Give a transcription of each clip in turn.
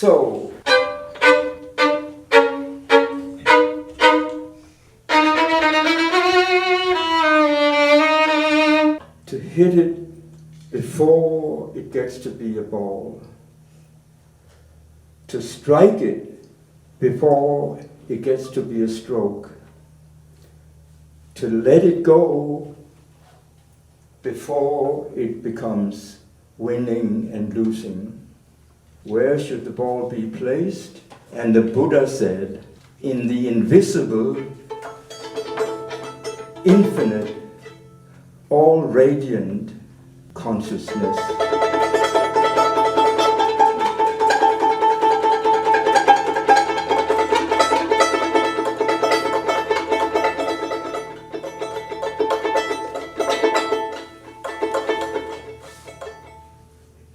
So, to hit it before it gets to be a ball, to strike it before it gets to be a stroke, to let it go before it becomes winning and losing. Where should the ball be placed? And the Buddha said, in the invisible, infinite, all radiant consciousness.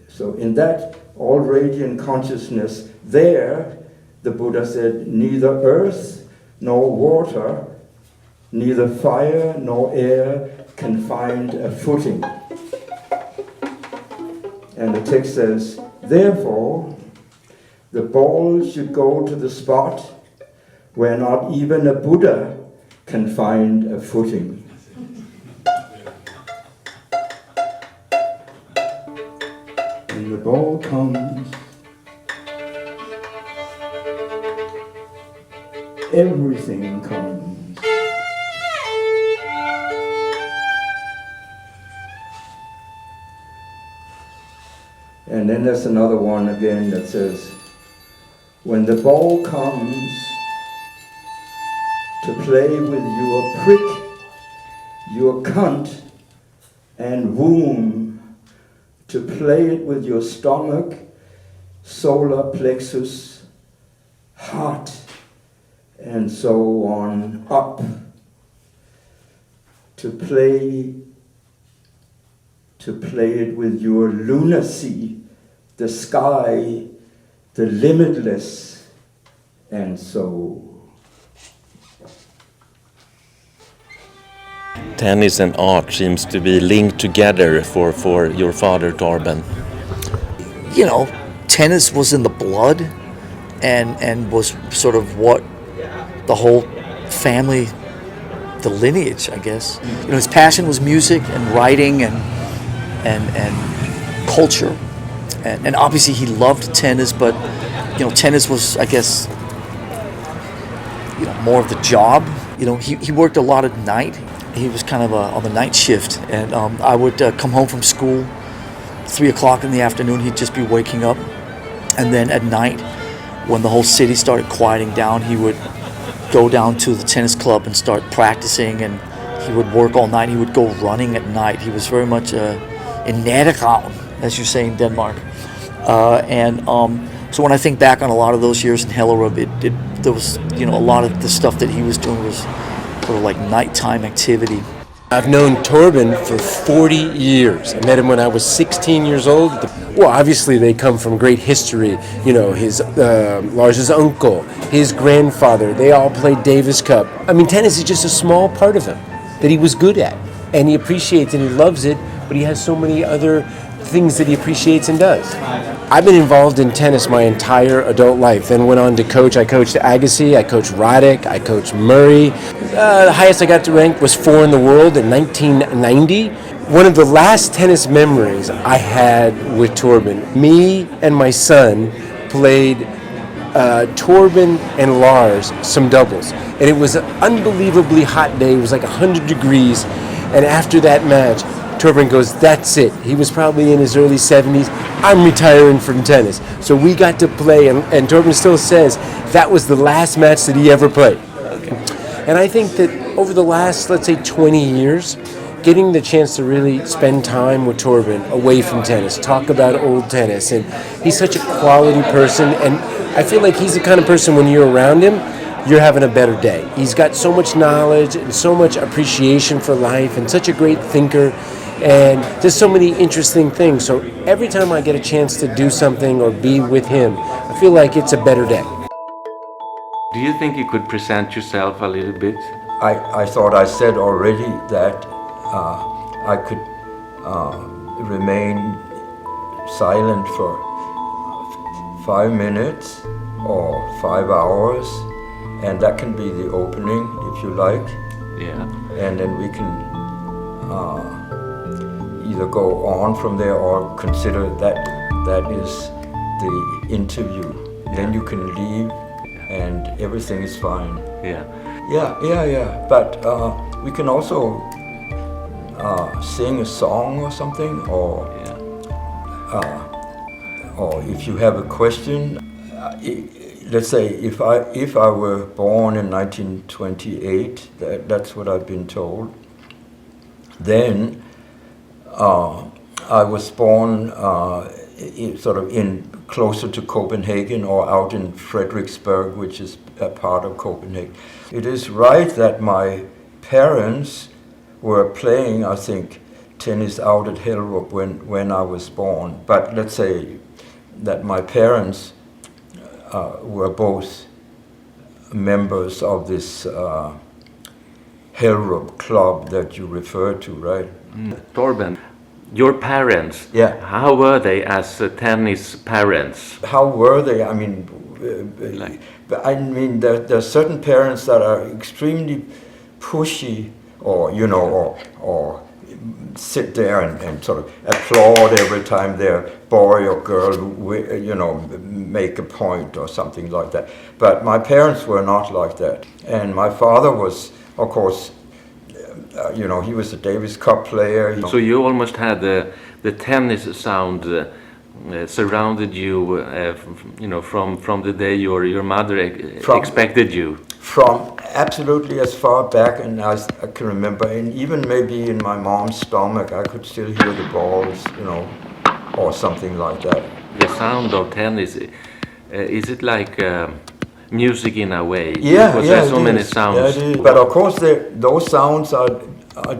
So in that all radiant consciousness, there, the Buddha said, neither earth nor water, neither fire nor air can find a footing. And the text says, therefore, the ball should go to the spot where not even a Buddha can find a footing. When the ball comes, everything comes. And then there's another one again that says, when the ball comes to play with your prick, your cunt and womb, to play it with your stomach, solar plexus, heart, and so on up, to play it with your lunacy, the sky, the limitless, and so. Tennis and art seems to be linked together for your father, Torben. You know, tennis was in the blood and was sort of what the whole family, the lineage, I guess. You know, his passion was music and writing and culture. And obviously he loved tennis, but, you know, tennis was, I guess, you know, more of the job. You know, he worked a lot at night. He was kind of on the night shift, and I would come home from school, 3 o'clock in the afternoon, he'd just be waking up. And then at night, when the whole city started quieting down, he would go down to the tennis club and start practicing, and he would work all night. He would go running at night. He was very much in nattergravn, as you say in Denmark. So when I think back on a lot of those years in Hellerup, there was, you know, a lot of the stuff that he was doing was sort of like nighttime activity. I've known Torben for 40 years. I met him when I was 16 years old. Well, obviously they come from great history. You know, his Lars's uncle, his grandfather, they all played Davis Cup. I mean, tennis is just a small part of him that he was good at. And he appreciates and he loves it, but he has so many other things that he appreciates and does. I've been involved in tennis my entire adult life, then went on to coach. I coached Agassi, I coached Roddick, I coached Murray. The highest I got to rank was 4 in the world in 1990. One of the last tennis memories I had with Torben, me and my son played Torben and Lars some doubles. And it was an unbelievably hot day, it was like 100 degrees. And after that match, Torben goes, that's it. He was probably in his early 70s. I'm retiring from tennis. So we got to play, and Torben still says that was the last match that he ever played. And I think that over the last, let's say, 20 years, getting the chance to really spend time with Torben away from tennis, talk about old tennis, and he's such a quality person, and I feel like he's the kind of person when you're around him, you're having a better day. He's got so much knowledge and so much appreciation for life and such a great thinker. And there's so many interesting things. So every time I get a chance to do something or be with him, I feel like it's a better day. Do you think you could present yourself a little bit? I thought I said already that I could remain silent for 5 minutes or 5 hours, and that can be the opening if you like. Yeah. And then we can either go on from there or consider that is the interview. Then you can leave and everything is fine. Yeah. Yeah. But we can also sing a song or something, or if you have a question. Let's say if I were born in 1928, that's what I've been told. Then I was born in closer to Copenhagen or out in Frederiksberg, which is a part of Copenhagen. It is right that my parents were playing, I think, tennis out at Hellerup when I was born. But let's say that my parents were both members of this Hellerup club that you referred to, right? Torben, your parents, Yeah. how were they as tennis parents? How were they? I mean, there are certain parents that are extremely pushy, or sit there and sort of applaud every time their boy or girl, make a point or something like that. But my parents were not like that. And my father was, of course, he was a Davis Cup player. So you almost had the tennis sound surrounded you, from the day your mother expected you. From absolutely as far back and as I can remember, and even maybe in my mom's stomach, I could still hear the balls, or something like that. The sound of tennis, is it like music in a way? Yeah, because yeah, there's so many sounds. Yeah, it is. But of course, those sounds are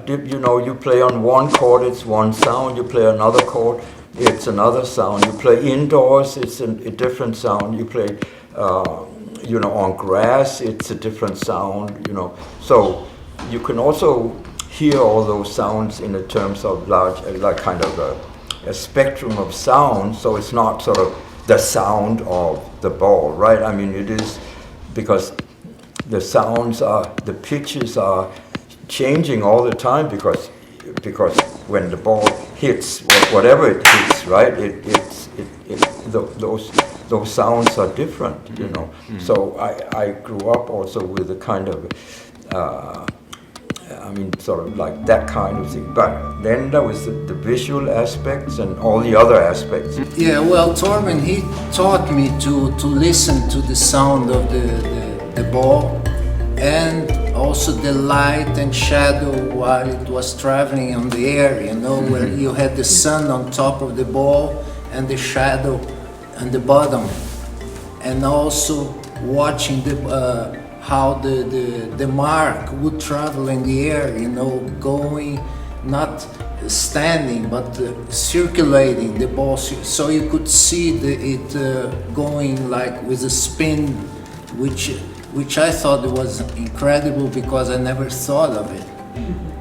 you play on one chord, it's one sound. You play another chord, it's another sound. You play indoors, it's a different sound. You play, on grass, it's a different sound. So you can also hear all those sounds in the terms of large, like kind of a spectrum of sound. So it's not sort of the sound of the ball, right? I mean, it is because the sounds the pitches are changing all the time because when the ball hits, whatever it hits, right? Those sounds are different, So I grew up also with a kind of, sort of like that kind of thing. But then there was the visual aspects and all the other aspects. Yeah, well, Torben, he taught me to listen to the sound of the ball and also the light and shadow while it was traveling on the air, where you had the sun on top of the ball and the shadow on the bottom. And also watching how the mark would travel in the air, going, not standing, but circulating the ball, so you could see it going like with a spin, which I thought was incredible because I never thought of it.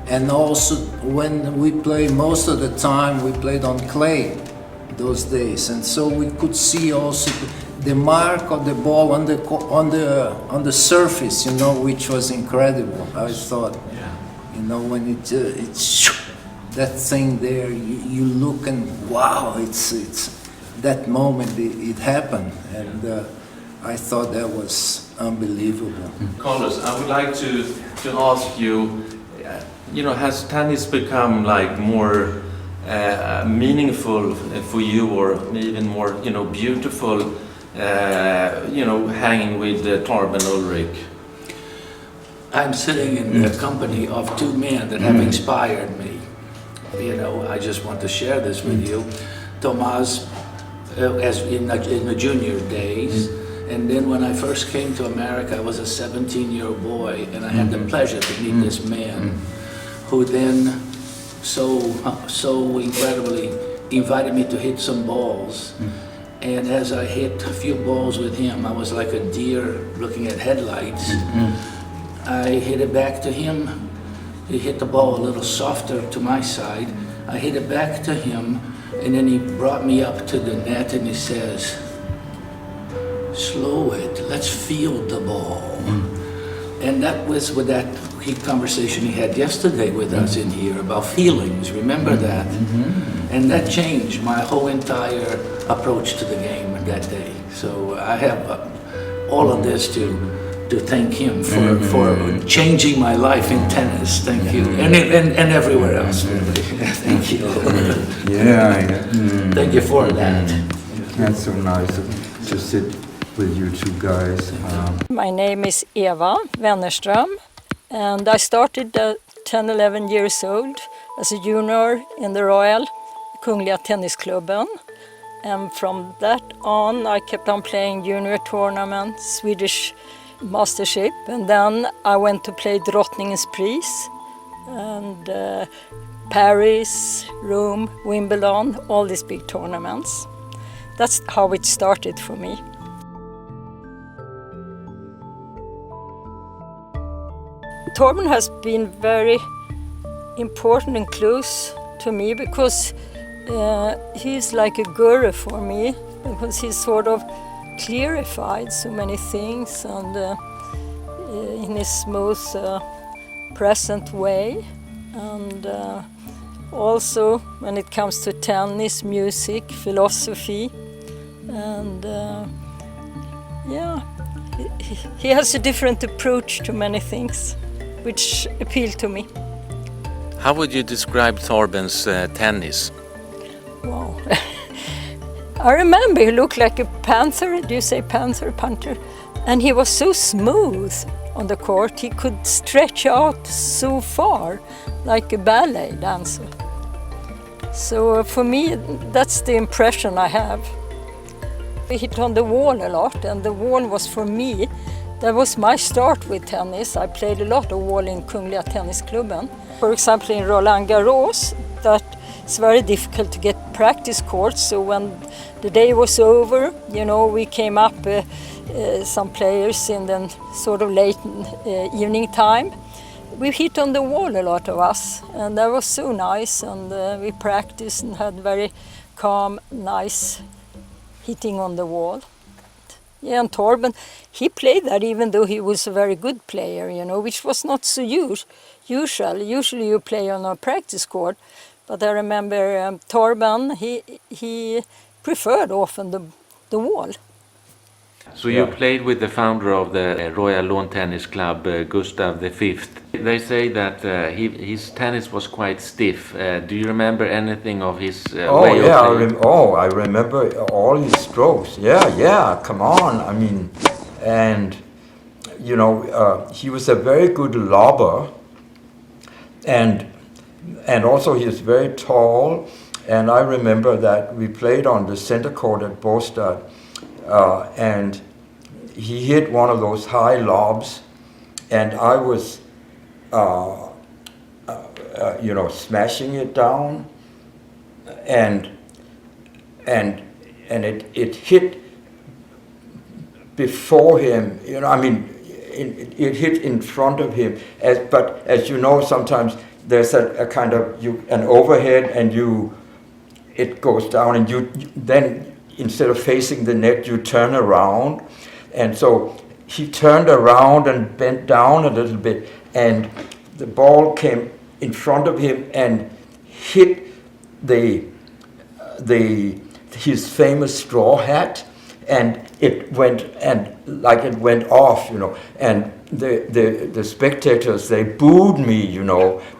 And also when we played, most of the time we played on clay those days, and so we could see also the mark of the ball on the surface, which was incredible. I thought, when it's that thing there, you look and wow, it's that moment it happened, and I thought that was unbelievable. Carlos, I would like to ask you, has tennis become like more meaningful for you, or even more, beautiful, hanging with Torben Ulrich? I'm sitting in the company of two men that have inspired me. I just want to share this with you. Tomas, as in the junior days, and then when I first came to America, I was a 17-year-old boy, and I had the pleasure to meet this man, who then so incredibly invited me to hit some balls. And as I hit a few balls with him, I was like a deer looking at headlights. I hit it back to him. He hit the ball a little softer to my side. I hit it back to him, and then he brought me up to the net and he says, slow it, let's feel the ball. And that was with that conversation he had yesterday with us in here about feelings, remember that? And that changed my whole entire approach to the game that day. So I have all of this to thank him for changing my life in tennis. Thank you. And everywhere else, really. Thank you. Thank you for that. That's so nice to sit with you two guys. My name is Eva Wennerström, and I started at 10, 11 years old as a junior in the Royal Kungliga Tennisklubben. And from that on, I kept on playing junior tournaments, Swedish Mastership, and then I went to play Drottningens Pris, and Paris, Rome, Wimbledon, all these big tournaments. That's how it started for me. Torben has been very important and close to me because he's like a guru for me, because he's sort of clarified so many things and in his most present way. And also when it comes to tennis, music, philosophy, and he has a different approach to many things, which appeal to me. How would you describe Torben's tennis? Wow. I remember he looked like a panther. Do you say panther? Punter? And he was so smooth on the court. He could stretch out so far, like a ballet dancer. So for me, that's the impression I have. We hit on the wall a lot, and the wall was for me, that was my start with tennis. I played a lot of wall in Kungliga Tennisklubben. For example, in Roland Garros, that's very difficult to get practice courts. So when the day was over, we came up, some players in the sort of late evening time. We hit on the wall, a lot of us, and that was so nice. And we practiced and had very calm, nice hitting on the wall. Yeah, and Torben, he played that even though he was a very good player, which was not so usual. Usually you play on a practice court, but I remember Torben, he preferred often the wall. So you played with the founder of the Royal Lawn Tennis Club, Gustav V. They say that his tennis was quite stiff. Do you remember anything of his way of playing? I remember all his strokes. Yeah, come on. I mean, and he was a very good lobber, and also he was very tall. And I remember that we played on the center court at Båstad, and he hit one of those high lobs, and I was smashing it down, and it hit before him. It hit in front of him. But as you know, sometimes there's a kind of an overhead, and it goes down, and you then, instead of facing the net, you turn around. And so he turned around and bent down a little bit, and the ball came in front of him and hit his famous straw hat, and it went off, and the spectators, they booed me,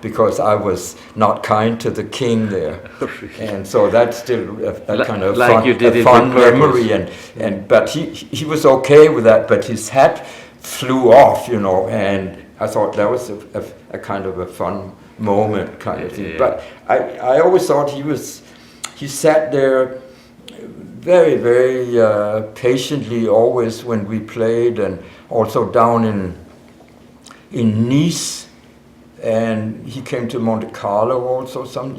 because I was not kind to the king there. And so that's still a kind of fun memory, but he was okay with that, but his hat flew off, and I thought that was a kind of a fun moment kind of thing. But I always thought he sat there very, very patiently always when we played, and also down in Nice, and he came to Monte Carlo also, so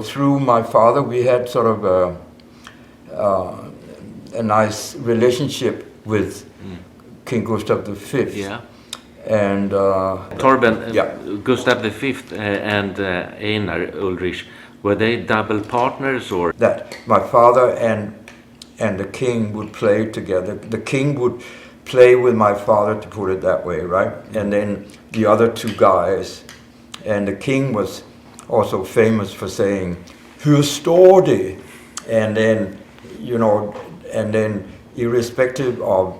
through my father we had sort of a nice relationship with King Gustav V. Yeah. And Torben, Gustav V and Einer Ulrich Were they double partners or? That my father and the king would play together. The king would play with my father, to put it that way, right? And then the other two guys. And the king was also famous for saying, "Hur står det?" And then, you know, and then irrespective of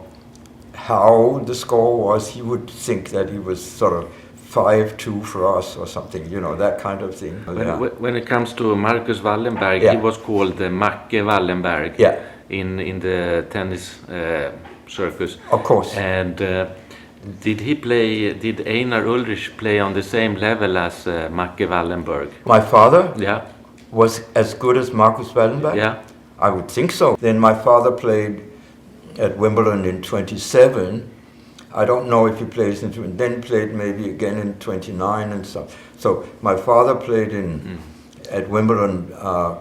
how the score was, he would think that he was sort of 5-2 for us or something, you know, that kind of thing. When it comes to Marcus Wallenberg, Yeah. he was called Macke Wallenberg Yeah. in the tennis circus. Of course. And did Einer Ulrich play on the same level as Macke Wallenberg? My father Yeah, was as good as Marcus Wallenberg? yeah. I would think so. Then my father played at Wimbledon in 27. I don't know if he plays then played maybe again in 29 and stuff. So my father played at Wimbledon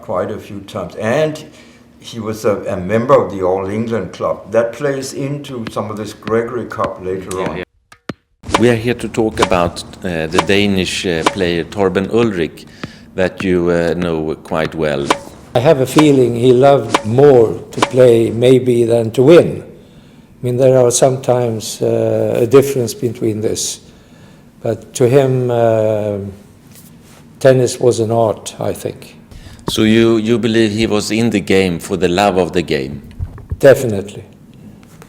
quite a few times. And he was a member of the All England Club. That plays into some of this Gregory Cup later on. Yeah. We are here to talk about the Danish player Torben Ulrich that you know quite well. I have a feeling he loved more to play maybe than to win. I mean, there are sometimes a difference between this. But to him, tennis was an art, I think. So you believe he was in the game for the love of the game? Definitely.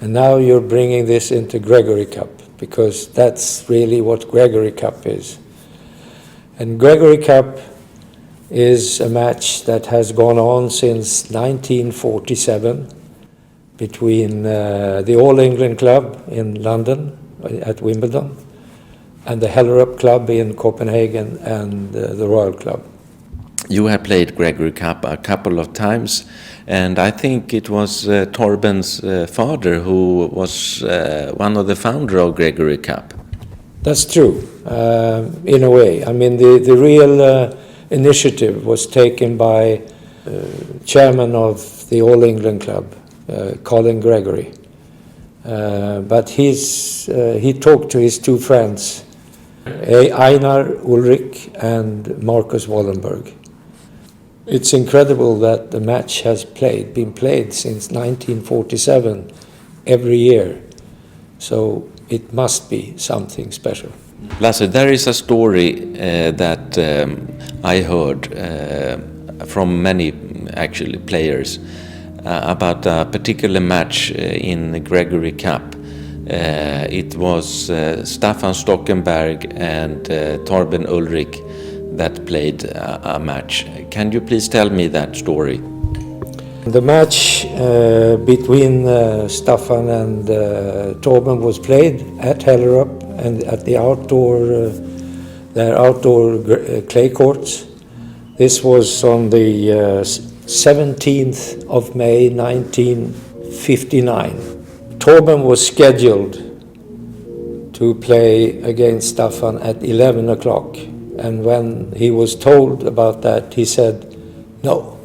And now you're bringing this into Gregory Cup, because that's really what Gregory Cup is. And Gregory Cup is a match that has gone on since 1947 between the All England Club in London at Wimbledon and the Hellerup Club in Copenhagen and the Royal Club. You have played Gregory Cup a couple of times, and I think it was Torben's father who was one of the founder of Gregory Cup. That's true, in a way. I mean, the real initiative was taken by chairman of the All England Club, Colin Gregory. But he talked to his two friends, Einer Ulrich and Marcus Wallenberg. It's incredible that the match has been played since 1947 every year. So it must be something special. Lasse, there is a story that I heard from many actually players about a particular match in Gregory Cup. It was Staffan Stockenberg and Torben Ulrich that played a match. Can you please tell me that story? The match between Staffan and Torben was played at Hellerup and at the their outdoor clay courts. This was on the 17th of May 1959. Torben was scheduled to play against Staffan at 11 o'clock. And when he was told about that, he said, "No,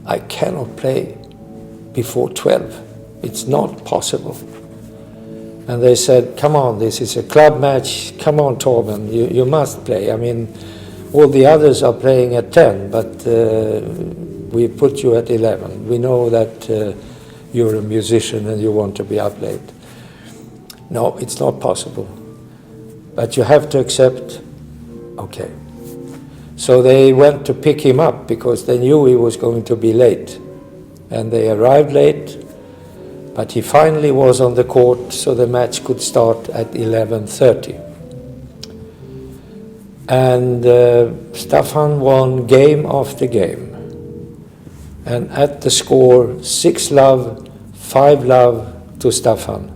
I cannot play before 12. It's not possible." And they said, "Come on, this is a club match. Come on, Torben, you must play. I mean, all the others are playing at 10, but we put you at 11. We know that you're a musician and you want to be up late." "No, it's not possible. But you have to accept." Okay. So they went to pick him up because they knew he was going to be late. And they arrived late, but he finally was on the court, so the match could start at 11:30. And Staffan won game after game. And at the score, 6-love, 5-love to Staffan.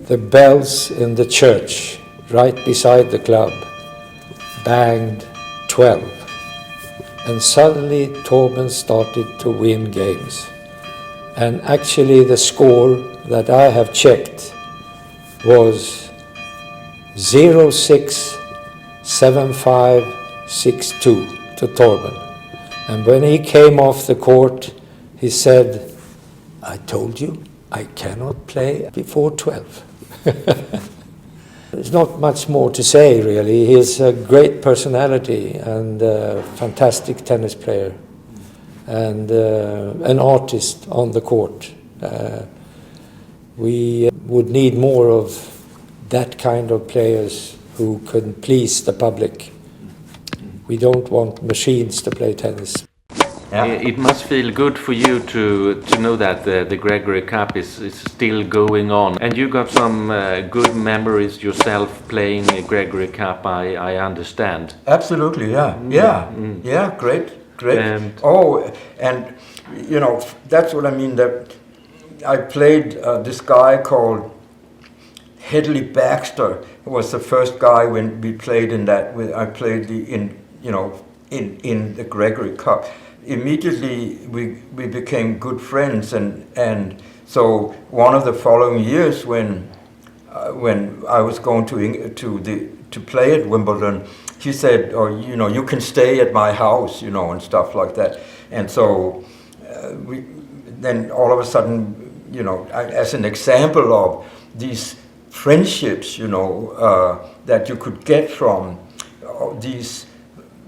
The bells in the church right beside the club banged 12. And suddenly Torben started to win games. And actually the score that I have checked was 0-6, 7-5, 6-2 to Torben. And when he came off the court, he said, "I told you I cannot play before 12. There's not much more to say, really. He's a great personality and a fantastic tennis player and an artist on the court. We would need more of that kind of players who can please the public. We don't want machines to play tennis. It must feel good for you to know that the Gregory Cup is still going on. And you got some good memories yourself playing a Gregory Cup, I understand. Absolutely, yeah. Yeah, great. And you know, that's what I mean, that I played this guy called Hedley Baxter. It was the first guy when we played in that. I played in the Gregory Cup. Immediately we became good friends, and so one of the following years when I was going to play at Wimbledon, he said, "Oh, you know, you can stay at my house, you know," and stuff like that. And so then all of a sudden, you know, as an example of these friendships, you know, that you could get from these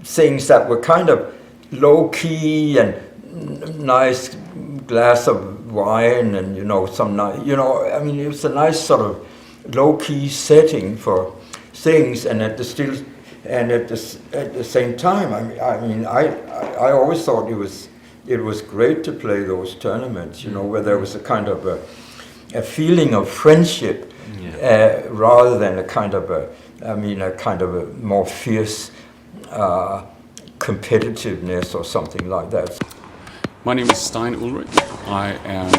things that were kind of low key and nice glass of wine, and you know, some nice, you know, I mean, it was a nice sort of low key setting for things, and at the same time, I mean, I always thought it was great to play those tournaments, you know, where there was a kind of a feeling of friendship, rather than a kind of a more fierce competitiveness or something like that. My name is Stein Ulrich. I am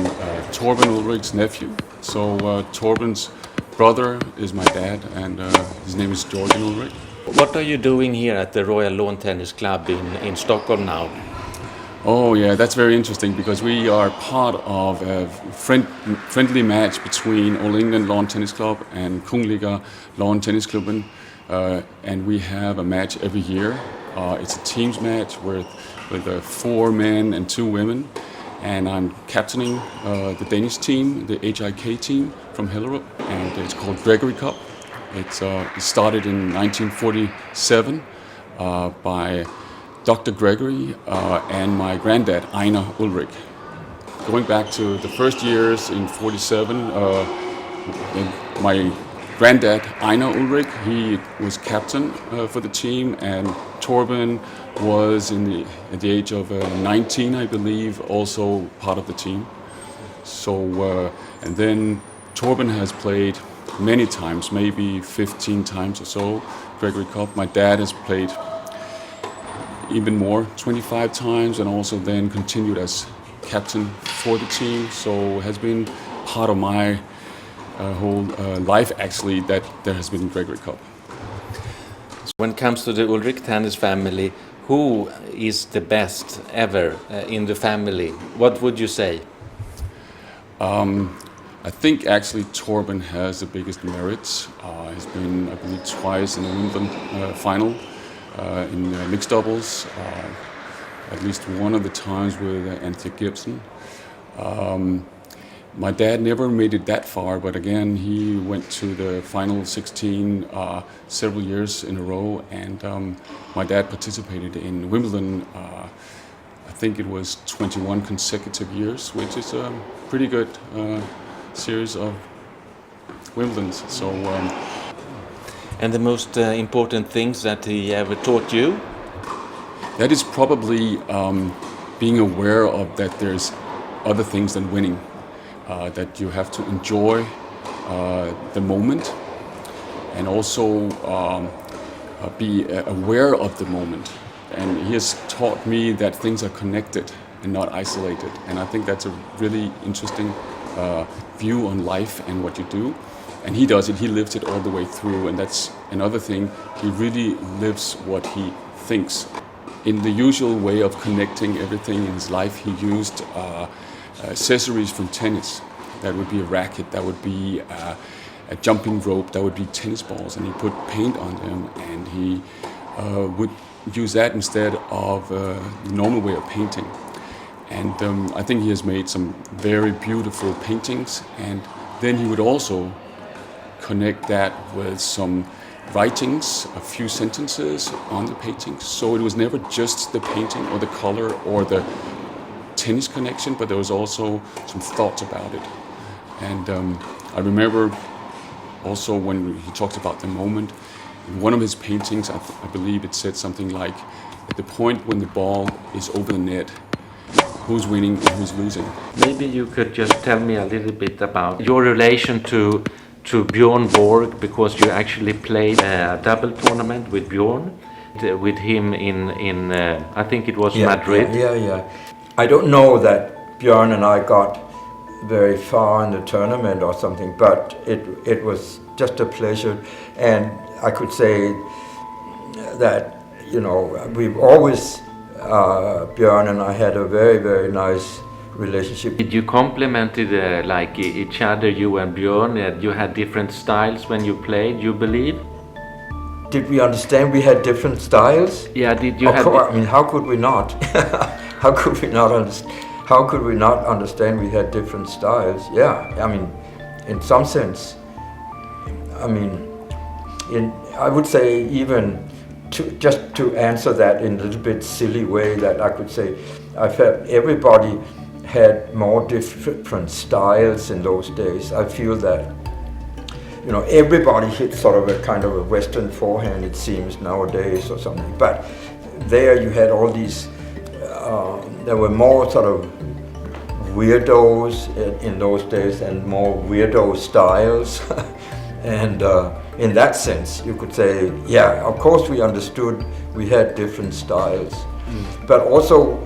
Torben Ulrich's nephew. So Torben's brother is my dad, and his name is Jørgen Ulrich. What are you doing here at the Royal Lawn Tennis Club in Stockholm now? Oh yeah, that's very interesting, because we are part of a friendly match between All England Lawn Tennis Club and Kungliga Lawn Tennis Klubben, and we have a match every year. It's a teams match with 4 men and 2 women, and I'm captaining the Danish team, the HIK team from Hellerup, and it's called Gregory Cup. It started in 1947 by Dr. Gregory and my granddad, Einer Ulrich. Going back to the first years in 47, my granddad, Einer Ulrich, he was captain for the team, and Torben was at the age of 19, I believe, also part of the team. So, and then Torben has played many times, maybe 15 times or so, Gregory Cup. My dad has played even more, 25 times, and also then continued as captain for the team. So it has been part of my whole life, actually, that there has been Gregory Cup. When it comes to the Ulrich tennis family, who is the best ever in the family? What would you say? I think actually Torben has the biggest merits. He's been, I believe, twice in the Wimbledon final in mixed doubles, at least one of the times with Anthony Gibson. My dad never made it that far, but again, he went to the final 16 several years in a row, and my dad participated in Wimbledon, I think it was 21 consecutive years, which is a pretty good series of Wimbledons. So, and the most important things that he ever taught you? That is probably being aware of that there's other things than winning. That you have to enjoy the moment, and also be aware of the moment. And he has taught me that things are connected and not isolated. And I think that's a really interesting view on life and what you do. And he does it, he lives it all the way through. And that's another thing, he really lives what he thinks. In the usual way of connecting everything in his life, he used accessories from tennis. That would be a racket, that would be a jumping rope, that would be tennis balls, and he put paint on them, and he would use that instead of the normal way of painting. And I think he has made some very beautiful paintings, and then he would also connect that with some writings, a few sentences on the paintings. So it was never just the painting or the color or the tennis connection, but there was also some thoughts about it. And I remember also when he talked about the moment, in one of his paintings, I believe it said something like, at the point when the ball is over the net, who's winning and who's losing. Maybe you could just tell me a little bit about your relation to Björn Borg, because you actually played a double tournament with Björn, with him in I think it was Madrid. Yeah. I don't know that Björn and I got very far in the tournament or something, but it was just a pleasure, and I could say that, you know, we've always, Björn and I had a very, very nice relationship. Did you complemented like each other, you and Björn? You had different styles when you played, you believe? Did we understand we had different styles? Yeah, did you have... I mean, how could we not? How could we not understand we had different styles? Yeah, I mean, in some sense, I mean, I would say even just to answer that in a little bit silly way, that I could say, I felt everybody had more different styles in those days. I feel that, you know, everybody hit sort of a kind of a Western forehand, it seems, nowadays or something. But there you had all these, there were more sort of weirdos in those days and more weirdo styles. And in that sense, you could say, yeah, of course we understood we had different styles. But also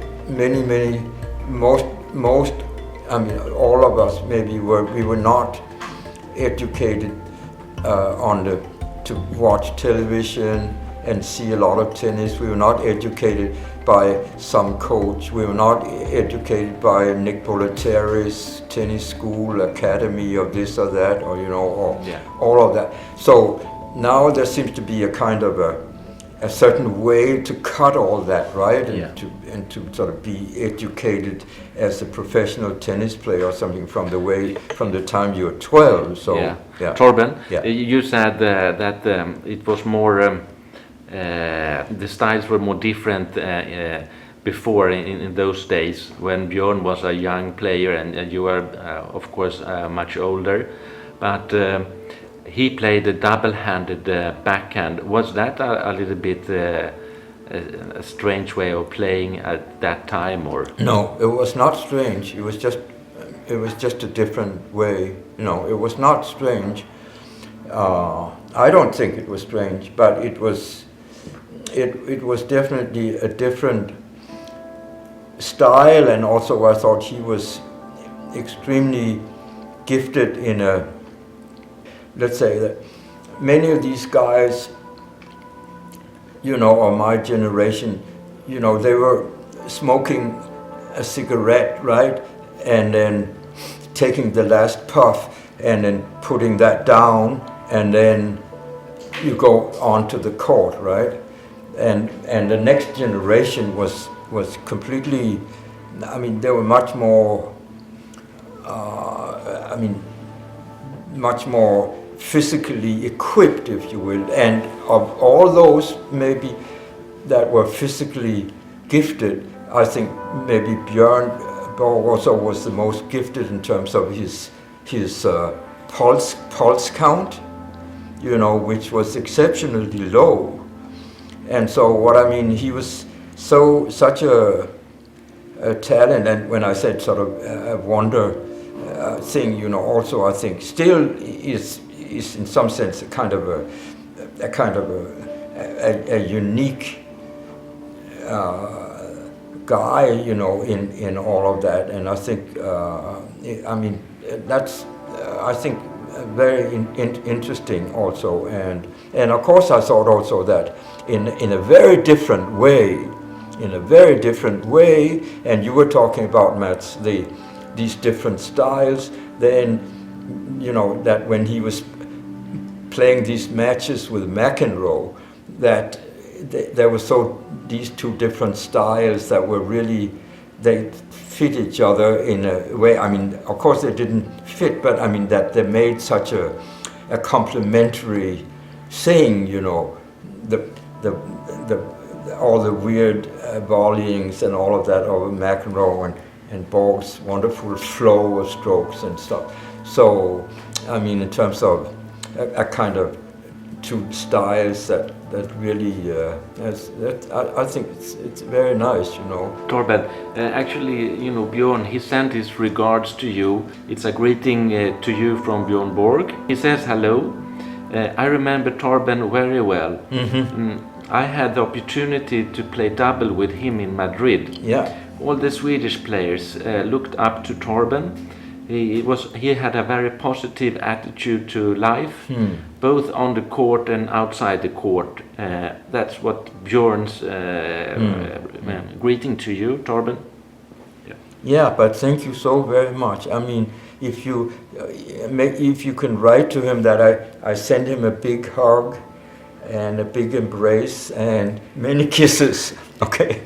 most, I mean, all of us maybe we were not educated to watch television and see a lot of tennis. We were not educated by some coach. We were not educated by Nick Bollettieri's tennis school, academy of this or that, or, you know, or all of that. So now there seems to be a kind of a certain way to cut all that, right? And to sort of be educated as a professional tennis player or something from the time you're 12. So Torben, you said that it was more the styles were more different before in those days when Björn was a young player and you were of course much older, but he played a double-handed backhand. Was that a little bit a strange way of playing at that time, or? No, it was not strange. It was just a different way. You know, it was not strange. I don't think it was strange, but it was definitely a different style, and also I thought he was extremely gifted in a, let's say that many of these guys, you know, of my generation, you know, they were smoking a cigarette, right? And then taking the last puff and then putting that down, and then you go on to the court, right? And the next generation was completely, I mean, they were much more, much more physically equipped, if you will. And of all those maybe that were physically gifted, I think maybe Björn Borg also was the most gifted in terms of his pulse count, you know, which was exceptionally low. And so what I mean, he was such a talent, and when I said sort of a wonder thing, you know, also I think still is in some sense a kind of a unique guy, you know, in all of that. And I think I mean that's I think very interesting also, and of course I thought also that in a very different way, and you were talking about, Mats, these different styles, then, you know, that when he was playing these matches with McEnroe, that there were these two different styles that were really, they fit each other in a way. I mean, of course they didn't fit, but I mean that they made such a a complementary thing, you know, all the weird volleyings and all of that over McEnroe and Borg's wonderful flow of strokes and stuff. So, I mean, in terms of a kind of two styles that really, I think it's very nice, you know. Torben, actually, you know, Björn, he sent his regards to you. It's a greeting to you from Björn Borg. He says hello. I remember Torben very well. I had the opportunity to play double with him in Madrid. Yeah. All the Swedish players looked up to Torben. He had a very positive attitude to life, both on the court and outside the court. That's what Björn's greeting to you, Torben. Yeah, but thank you so very much. I mean, if you can write to him that I send him a big hug and a big embrace and many kisses. Okay.